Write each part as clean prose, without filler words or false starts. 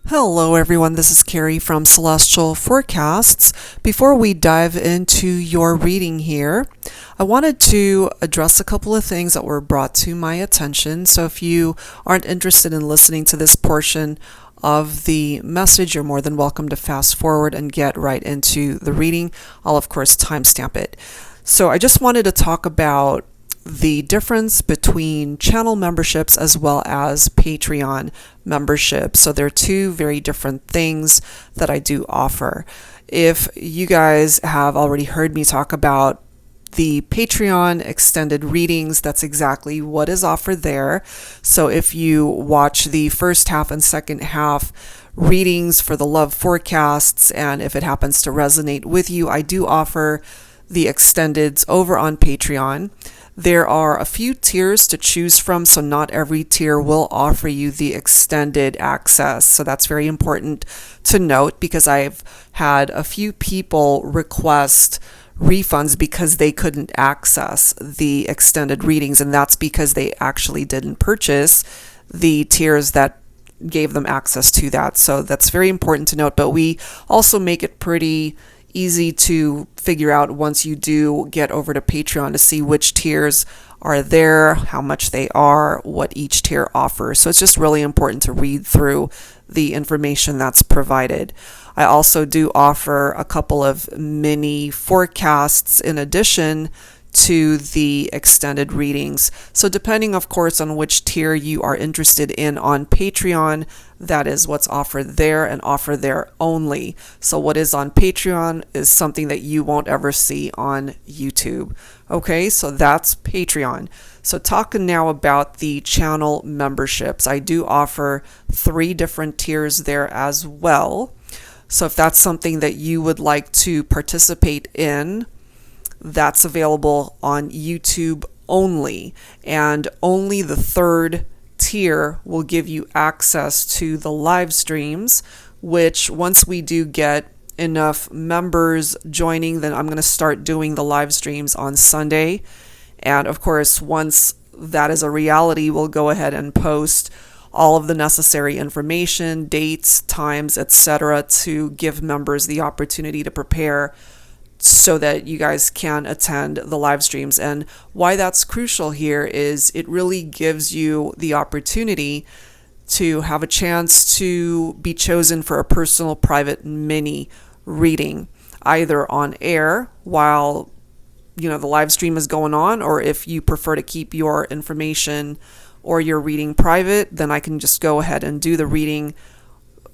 Hello everyone, this is Carrie from Celestial Forecasts. Before we dive into your reading here, I wanted to address a couple of things that were brought to my attention. So if you aren't interested in listening to this portion of the message, you're more than welcome to fast forward and get right into the reading. I'll of course timestamp it. So I just wanted to talk about the difference between channel memberships as well as Patreon memberships. So they're two very different things that I do offer. If you guys have already heard me talk about the Patreon extended readings, that's exactly what is offered there. So if you watch the first half and second half readings for the love forecasts, and if it happens to resonate with you, I do offer the extendeds over on Patreon. There are a few tiers to choose from, so not every tier will offer you the extended access. So that's very important to note, because I've had a few people request refunds because they couldn't access the extended readings, and that's because they actually didn't purchase the tiers that gave them access to that. So that's very important to note, but we also make it pretty easy to figure out once you do get over to Patreon to see which tiers are there, how much they are, what each tier offers. So it's just really important to read through the information that's provided. I also do offer a couple of mini forecasts in addition to the extended readings. So depending, of course, on which tier you are interested in on Patreon, that is what's offered there and offered there only. So what is on Patreon is something that you won't ever see on YouTube. Okay, so that's Patreon. So talking now about the channel memberships, I do offer 3 different tiers there as well. So if that's something that you would like to participate in, that's available on YouTube only, and only the 3rd tier will give you access to the live streams, which once we do get enough members joining, then I'm going to start doing the live streams on Sunday. And of course, once that is a reality, we'll go ahead and post all of the necessary information, dates, times, etc., to give members the opportunity to prepare so that you guys can attend the live streams. And why that's crucial here is it really gives you the opportunity to have a chance to be chosen for a personal private mini reading, either on air while the live stream is going on, or if you prefer to keep your information or your reading private, then I can just go ahead and do the reading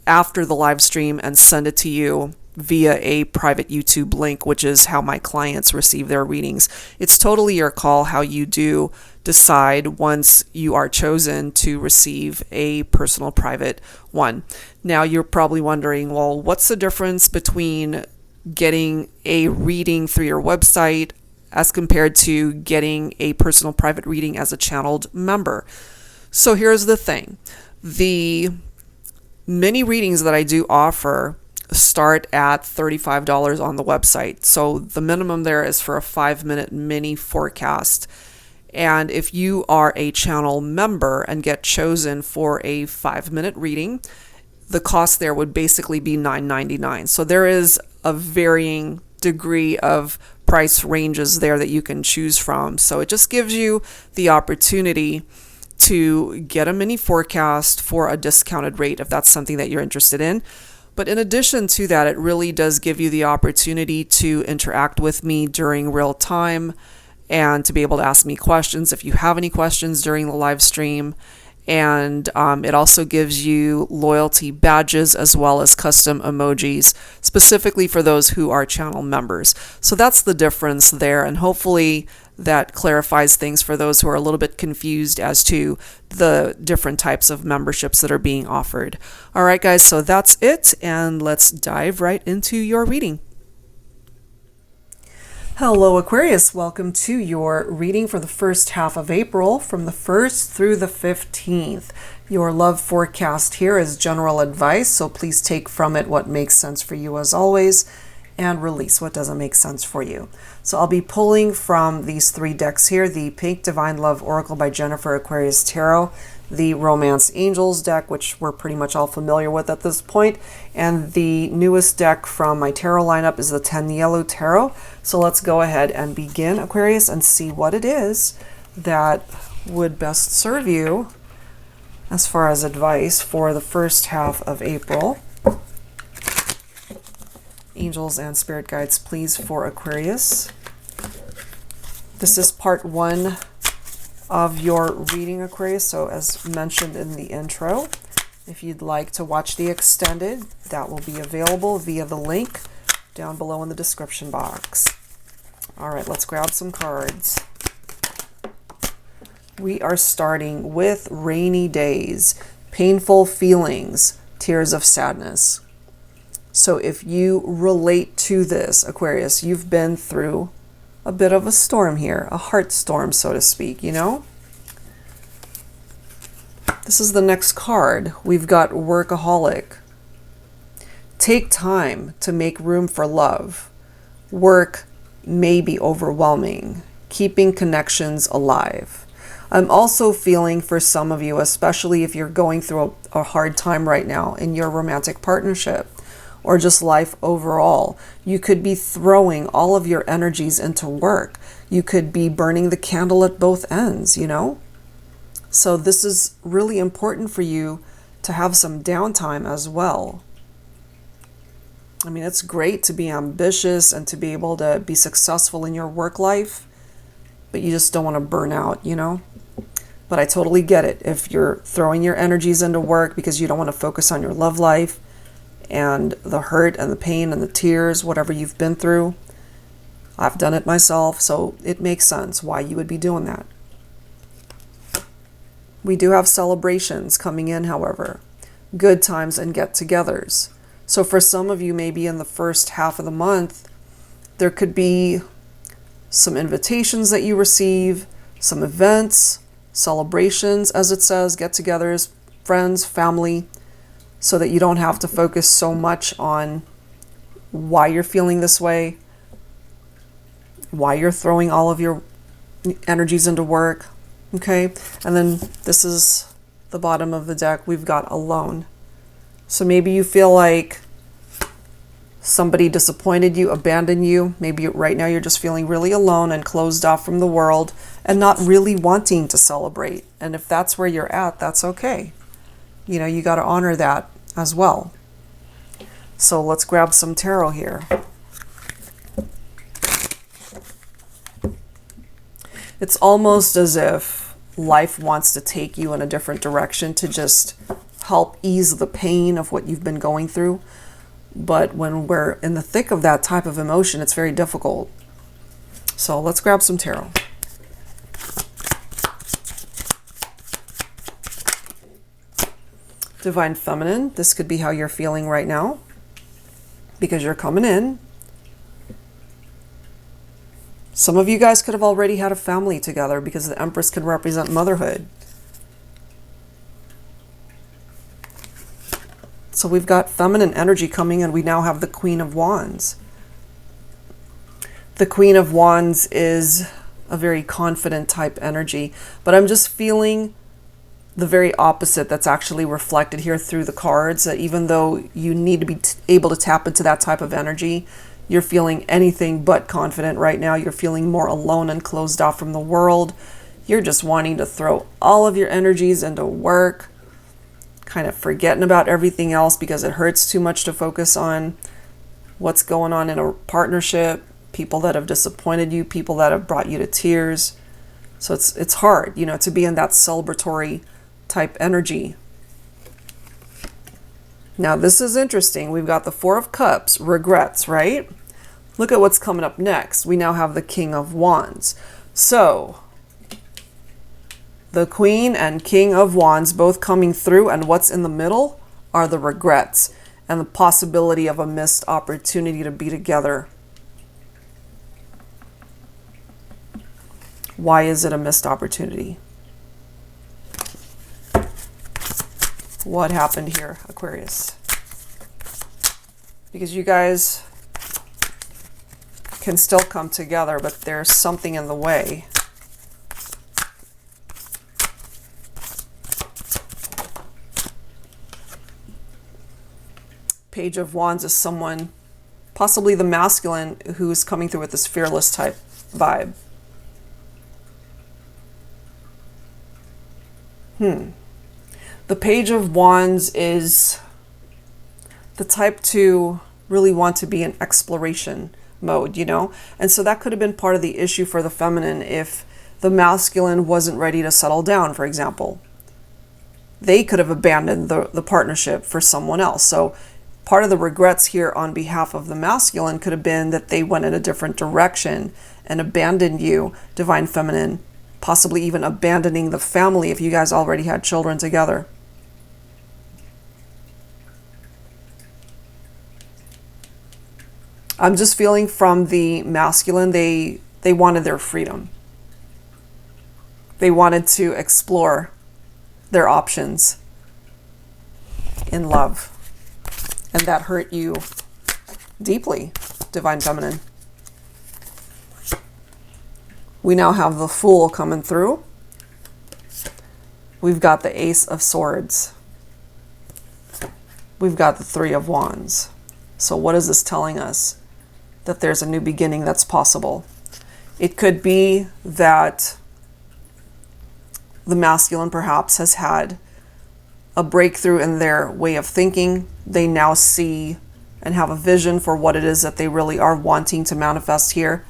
after the live stream and send it to you via a private YouTube link, which is how my clients receive their readings. It's totally your call how you do decide once you are chosen to receive a personal private one. Now you're probably wondering, well, what's the difference between getting a reading through your website as compared to getting a personal private reading as a channeled member? So here's the thing. The mini readings that I do offer start at $35 on the website. So the minimum there is for a 5-minute mini forecast. And if you are a channel member and get chosen for a 5-minute reading, the cost there would basically be $9.99. So there is a varying degree of price ranges there that you can choose from. So it just gives you the opportunity to get a mini forecast for a discounted rate if that's something that you're interested in. But in addition to that, it really does give you the opportunity to interact with me during real time and to be able to ask me questions if you have any questions during the live stream. And it also gives you loyalty badges as well as custom emojis, specifically for those who are channel members. So that's the difference there, and hopefully that clarifies things for those who are a little bit confused as to the different types of memberships that are being offered. All right, guys, so that's it, and let's dive right into your reading. Hello Aquarius, welcome to your reading for the first half of April from the 1st through the 15th. Your love forecast here is general advice, so please take from it what makes sense for you as always and release what doesn't make sense for you. So I'll be pulling from these 3 decks here, the Pink Divine Love Oracle by Jennifer Aquarius Tarot, the Romance Angels deck, which we're pretty much all familiar with at this point, and the newest deck from my tarot lineup is the 10 Yellow Tarot. So let's go ahead and begin, Aquarius, and see what it is that would best serve you as far as advice for the first half of April. Angels and spirit guides, please, for Aquarius. This is part 1 of your reading, Aquarius. So as mentioned in the intro, if you'd like to watch the extended, that will be available via the link down below in the description box. All right, let's grab some cards. We are starting with rainy days, painful feelings, tears of sadness. So if you relate to this, Aquarius, you've been through a bit of a storm here, a heart storm, so to speak, you know? This is the next card. We've got workaholic. Take time to make room for love. Work may be overwhelming. Keeping connections alive. I'm also feeling for some of you, especially if you're going through a hard time right now in your romantic partnership, or just life overall. You could be throwing all of your energies into work. You could be burning the candle at both ends, you know? So this is really important for you to have some downtime as well. I mean, it's great to be ambitious and to be able to be successful in your work life, but you just don't want to burn out, you know? But I totally get it. If you're throwing your energies into work because you don't want to focus on your love life, and the hurt and the pain and the tears, whatever you've been through. I've done it myself, so it makes sense why you would be doing that. We do have celebrations coming in, however. Good times and get-togethers. So for some of you, maybe in the first half of the month, there could be some invitations that you receive, some events, celebrations, as it says, get-togethers, friends, family, so that you don't have to focus so much on why you're feeling this way, why you're throwing all of your energies into work, okay? And then this is the bottom of the deck. We've got alone. So maybe you feel like somebody disappointed you, abandoned you. Maybe right now you're just feeling really alone and closed off from the world and not really wanting to celebrate. And if that's where you're at, that's okay. You know, you got to honor that as well. So let's grab some tarot here. It's almost as if life wants to take you in a different direction to just help ease the pain of what you've been going through. But when we're in the thick of that type of emotion, it's very difficult. So let's grab some tarot. Divine Feminine, this could be how you're feeling right now because you're coming in. Some of you guys could have already had a family together because the Empress could represent motherhood. So we've got feminine energy coming in. We now have the Queen of Wands. The Queen of Wands is a very confident type energy, but I'm just feeling the very opposite that's actually reflected here through the cards, that even though you need to be able to tap into that type of energy, you're feeling anything but confident right now. You're feeling more alone and closed off from the world. You're just wanting to throw all of your energies into work, kind of forgetting about everything else because it hurts too much to focus on what's going on in a partnership, people that have disappointed you, people that have brought you to tears. So it's hard, you know, to be in that celebratory type energy. Now this is interesting. We've got the Four of Cups, regrets, right? Look at what's coming up next. We now have the King of Wands. So the Queen and King of Wands both coming through, and what's in the middle are the regrets and the possibility of a missed opportunity to be together. Why is it a missed opportunity? What happened here, Aquarius? Because you guys can still come together, but there's something in the way. Page of Wands is someone, possibly the masculine, who's coming through with this fearless type vibe. The Page of Wands is the type to really want to be in exploration mode, you know? And so that could have been part of the issue for the feminine if the masculine wasn't ready to settle down, for example. They could have abandoned the partnership for someone else. So part of the regrets here on behalf of the masculine could have been that they went in a different direction and abandoned you, Divine Feminine, possibly even abandoning the family if you guys already had children together. I'm just feeling from the masculine, they wanted their freedom. They wanted to explore their options in love. And that hurt you deeply, Divine Feminine. We now have the Fool coming through. We've got the Ace of Swords. We've got the Three of Wands. So what is this telling us? That there's a new beginning that's possible. It could be that the masculine perhaps has had a breakthrough in their way of thinking. They now see and have a vision for what it is that they really are wanting to manifest here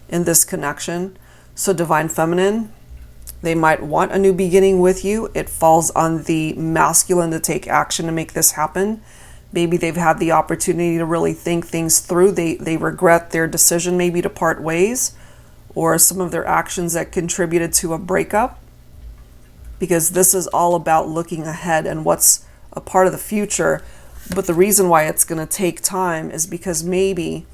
in this connection. So Divine Feminine, they might want a new beginning with you. It falls on the masculine to take action to make this happen. Maybe they've had the opportunity to really think things through. They regret their decision maybe to part ways, or some of their actions that contributed to a breakup. Because this is all about looking ahead and what's a part of the future. But the reason why it's going to take time is because maybe,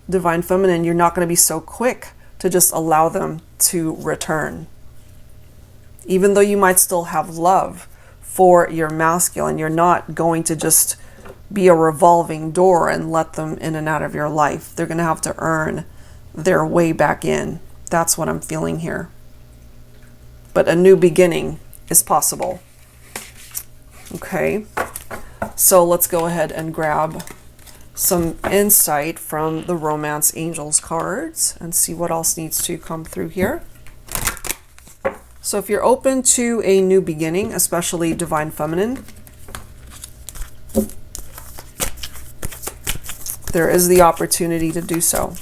Divine Feminine, you're not going to be so quick to just allow them to return. Even though you might still have love for your masculine, you're not going to just be a revolving door and let them in and out of your life. They're going to have to earn their way back in. That's what I'm feeling here. But a new beginning is possible. Okay, so let's go ahead and grab some insight from the Romance Angels cards and see what else needs to come through here. So if you're open to a new beginning, especially Divine Feminine, there is the opportunity to do so.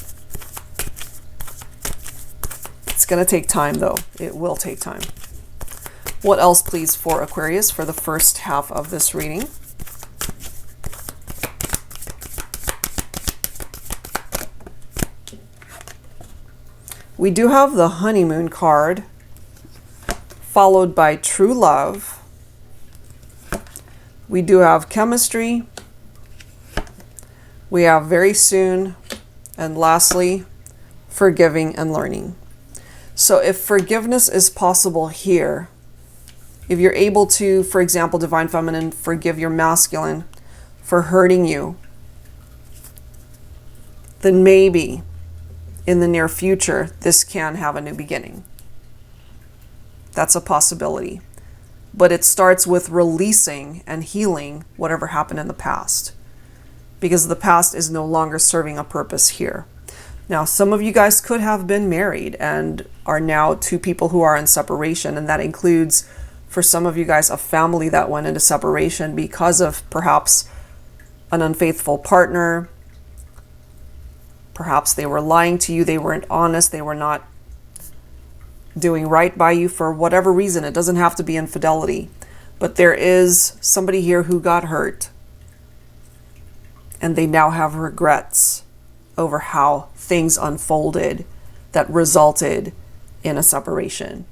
It's going to take time, though. It will take time. What else, please, for Aquarius for the first half of this reading? We do have the Honeymoon card, followed by True Love. We do have Chemistry. We have Very Soon. And lastly, Forgiving and Learning. So if forgiveness is possible here, if you're able to, for example, Divine Feminine, forgive your masculine for hurting you, then maybe in the near future, this can have a new beginning. That's a possibility. But it starts with releasing and healing whatever happened in the past, because the past is no longer serving a purpose here. Now, some of you guys could have been married and are now two people who are in separation, and that includes, for some of you guys, a family that went into separation because of perhaps an unfaithful partner. Perhaps they were lying to you, they weren't honest, they were not doing right by you for whatever reason. It doesn't have to be infidelity, but there is somebody here who got hurt, and they now have regrets over how things unfolded that resulted in a separation.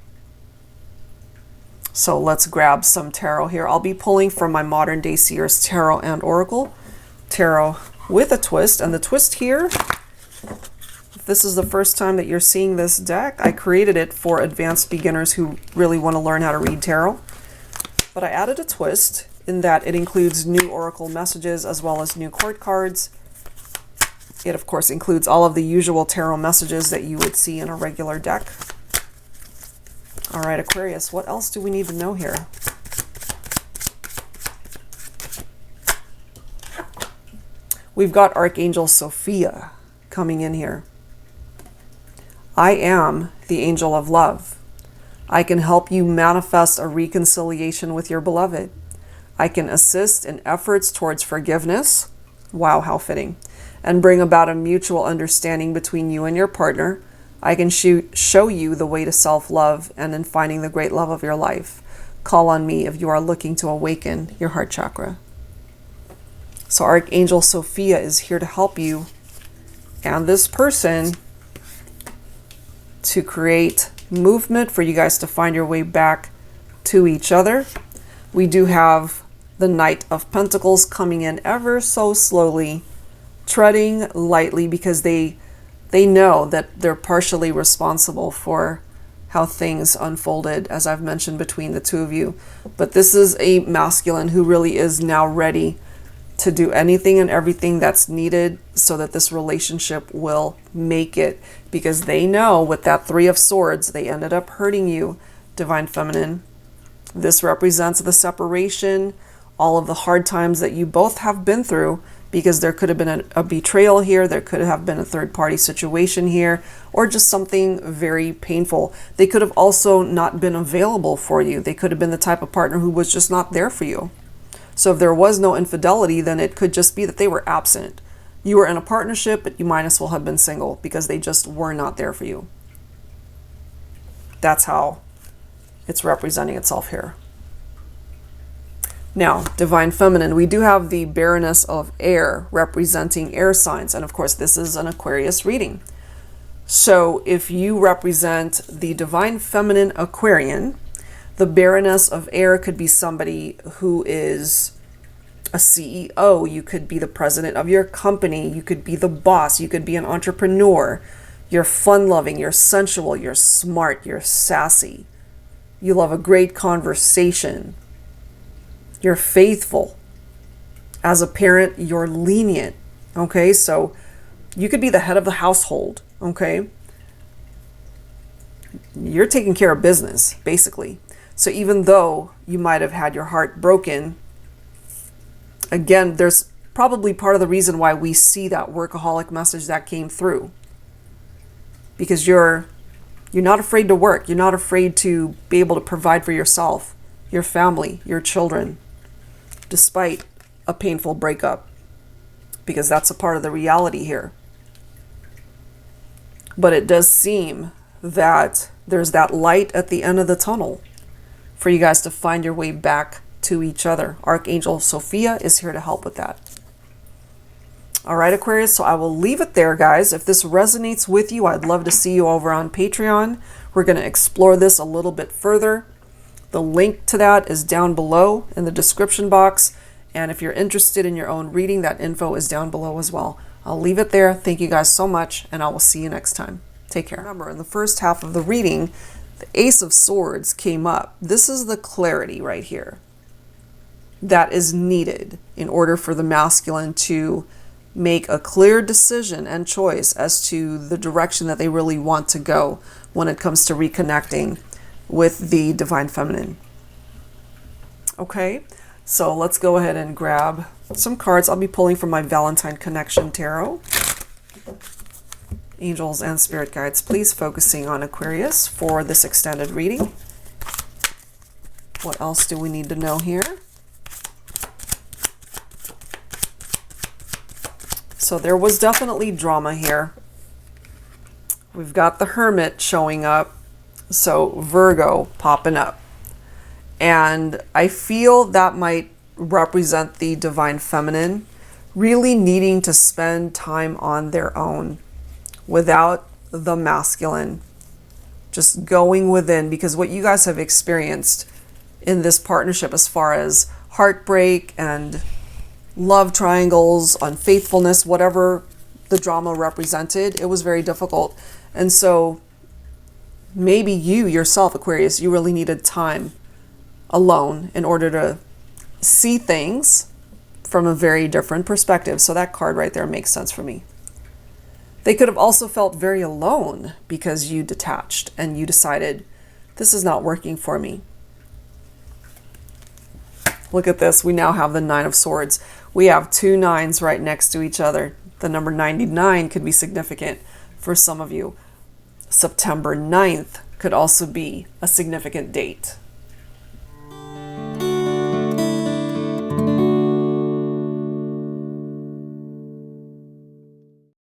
So let's grab some tarot here. I'll be pulling from my Modern Day Seers Tarot and Oracle. Tarot with a twist. And the twist here, if this is the first time that you're seeing this deck, I created it for advanced beginners who really want to learn how to read tarot. But I added a twist in that it includes new oracle messages as well as new court cards. It, of course, includes all of the usual tarot messages that you would see in a regular deck. All right, Aquarius, what else do we need to know here? we've got Archangel Sophia coming in here. I am the angel of love. I can help you manifest a reconciliation with your beloved. I can assist in efforts towards forgiveness. Wow, how fitting. And bring about a mutual understanding between you and your partner. I can show you the way to self-love and in finding the great love of your life. Call on me if you are looking to awaken your heart chakra. So Archangel Sophia is here to help you and this person to create movement for you guys to find your way back to each other. We do have the Knight of Pentacles coming in ever so slowly, treading lightly, because they know that they're partially responsible for how things unfolded, as I've mentioned, between the two of you. But this is a masculine who really is now ready to do anything and everything that's needed so that this relationship will make it, because they know with that Three of Swords, they ended up hurting you, Divine Feminine. This represents the separation, all of the hard times that you both have been through, because there could have been a betrayal here, there could have been a third-party situation here, or just something very painful. They could have also not been available for you. They could have been the type of partner who was just not there for you. So if there was no infidelity, then it could just be that they were absent. You were in a partnership, but you might as well have been single because they just were not there for you. That's how it's representing itself here. Now, Divine Feminine, we do have the Baroness of Air representing air signs. And of course, this is an Aquarius reading. So if you represent the Divine Feminine Aquarian, the Baroness of Air could be somebody who is a CEO. You could be the president of your company. You could be the boss. You could be an entrepreneur. You're fun-loving. You're sensual. You're smart. You're sassy. You love a great conversation. You're faithful. As a parent, you're lenient. Okay, so you could be the head of the household. Okay, you're taking care of business, basically. So even though you might have had your heart broken, again, there's probably part of the reason why we see that workaholic message that came through. Because you're not afraid to work. You're not afraid to be able to provide for yourself, your family, your children, despite a painful breakup. Because that's a part of the reality here. But it does seem that there's that light at the end of the tunnel for you guys to find your way back to each other. Archangel Sophia is here to help with that. All right, Aquarius, so I will leave it there, guys. If this resonates with you, I'd love to see you over on Patreon. We're going to explore this a little bit further. The link to that is down below in the description box. And if you're interested in your own reading, that info is down below as well. I'll leave it there. Thank you guys so much, and I will see you next time. Take care. Remember, in the first half of the reading, the Ace of Swords came up. This is the clarity right here that is needed in order for the masculine to make a clear decision and choice as to the direction that they really want to go when it comes to reconnecting with the Divine Feminine. Okay, so let's go ahead and grab some cards. I'll be pulling from my Valentine Connection Tarot. Angels and spirit guides, please focusing on Aquarius for this extended reading. What else do we need to know here? So there was definitely drama here. We've got the Hermit showing up. So Virgo popping up. And I feel that might represent the Divine Feminine really needing to spend time on their own without the masculine, just going within, because what you guys have experienced in this partnership as far as heartbreak and love triangles, unfaithfulness, whatever the drama represented, it was very difficult. And so maybe you yourself, Aquarius, you really needed time alone in order to see things from a very different perspective. So that card right there makes sense for me. They could have also felt very alone because you detached and you decided, this is not working for me. Look at this. We now have the Nine of Swords. We have two nines right next to each other. The number 99 could be significant for some of you. September 9th could also be a significant date.